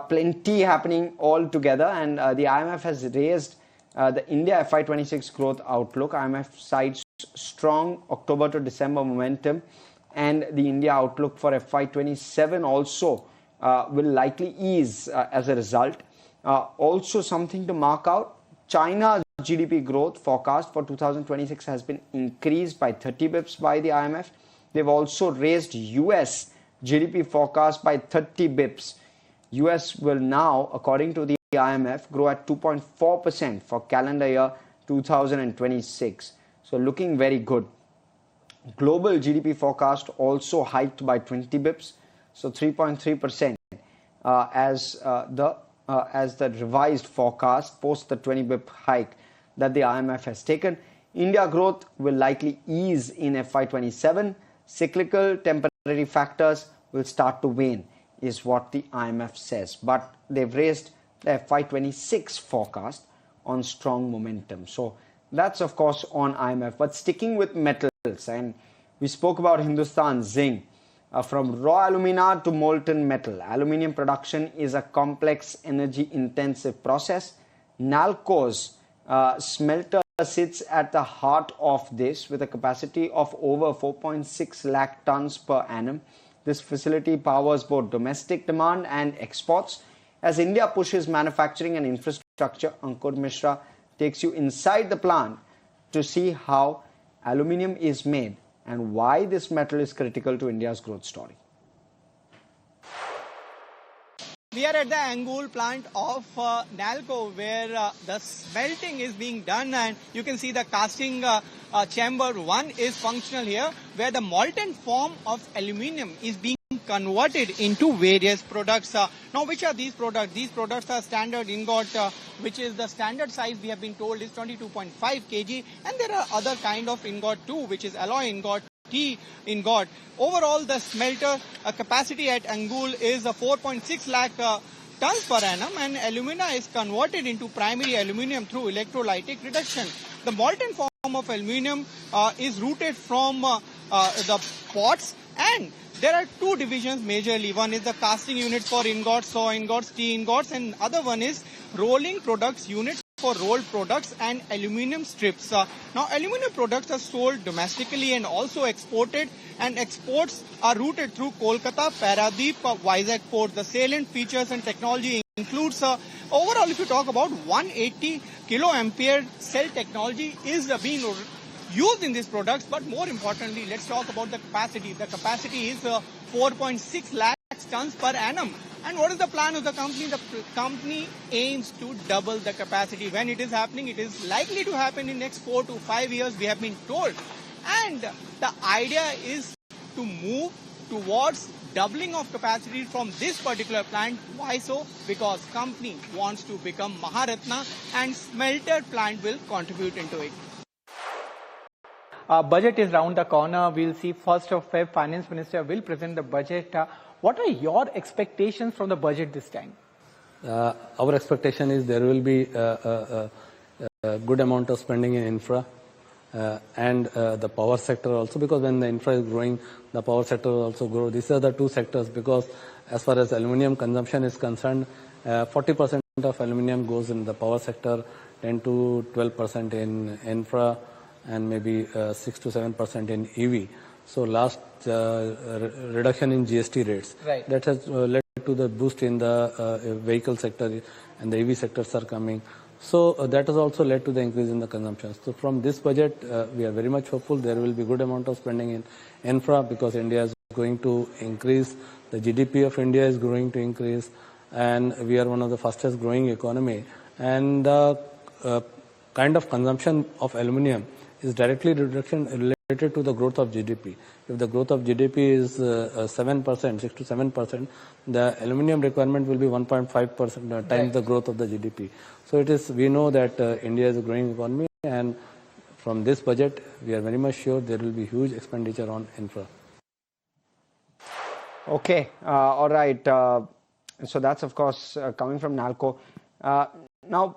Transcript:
plenty happening all together, and the IMF has raised the India FY26 growth outlook. IMF cites strong October to December momentum, and the India outlook for FY27 also will likely ease as a result. Also something to mark out, China's GDP growth forecast for 2026 has been increased by 30 bips by the IMF. They've also raised US GDP forecast by 30 bips. US will now, according to the IMF, grow at 2.4% for calendar year 2026. So looking very good. Global GDP forecast also hiked by 20 bips, so 3.3% as the revised forecast post the 20 bip hike that the IMF has taken. India growth will likely ease in FY27. Cyclical temporary factors will start to wane, is what the IMF says. But they've raised the FY26 forecast on strong momentum. So that's of course on IMF. But sticking with metals, and we spoke about Hindustan Zinc. From raw alumina to molten metal, aluminium production is a complex, energy-intensive process. Nalco's smelter sits at the heart of this with a capacity of over 4.6 lakh tons per annum. This facility powers both domestic demand and exports. As India pushes manufacturing and infrastructure, Ankur Mishra takes you inside the plant to see how aluminium is made and why this metal is critical to India's growth story. We are at the Angul plant of Nalco, where the smelting is being done, and you can see the casting chamber 1 is functional here, where the molten form of aluminium is being converted into various products. Now, which are these products? These products are standard ingot, which is the standard size we have been told is 22.5 kg, and there are other kind of ingot too, which is alloy ingot, T ingot. Overall, the smelter capacity at Angul is 4.6 lakh tons per annum, and alumina is converted into primary aluminium through electrolytic reduction. The molten form of aluminium is rooted from the pots, and there are two divisions majorly. One is the casting unit for ingots, SAW ingots, T ingots, and other one is rolling products units for rolled products and aluminium strips. Now, aluminium products are sold domestically and also exported, and exports are routed through Kolkata, Paradeep, Vizag port. The salient features and technology includes, overall, if you talk about 180 kiloampere cell technology is being used in these products, but more importantly, let's talk about the capacity. The capacity is 4.6 lakhs tons per annum. And what is the plan of the company? The company aims to double the capacity. When it is happening, it is likely to happen in next 4 to 5 years, we have been told. And the idea is to move towards doubling of capacity from this particular plant. Why so? Because company wants to become Maharatna, and smelter plant will contribute into it. Budget is round the corner. We'll see 1st of Feb, Finance Minister will present the budget. What are your expectations from the budget this time? Our expectation is there will be a good amount of spending in infra and the power sector also, because when the infra is growing, the power sector will also grow. These are the two sectors, because as far as aluminium consumption is concerned, 40% of aluminium goes in the power sector, 10 to 12% in infra, and maybe 6 to 7% in EV. So last reduction in GST rates, right, that has led to the boost in the vehicle sector, and the EV sectors are coming. So that has also led to the increase in the consumption. So from this budget, we are very much hopeful there will be good amount of spending in infra, because India is going to increase. The GDP of India is going to increase, and we are one of the fastest growing economy. And the kind of consumption of aluminium is directly related to the growth of GDP. If the growth of GDP is 7%, 6 to 7%, the aluminium requirement will be 1.5% times the growth of the GDP. So it is, we know that India is a growing economy, and from this budget, we are very much sure there will be huge expenditure on infra. Okay, all right. So that's of course coming from Nalco. Now,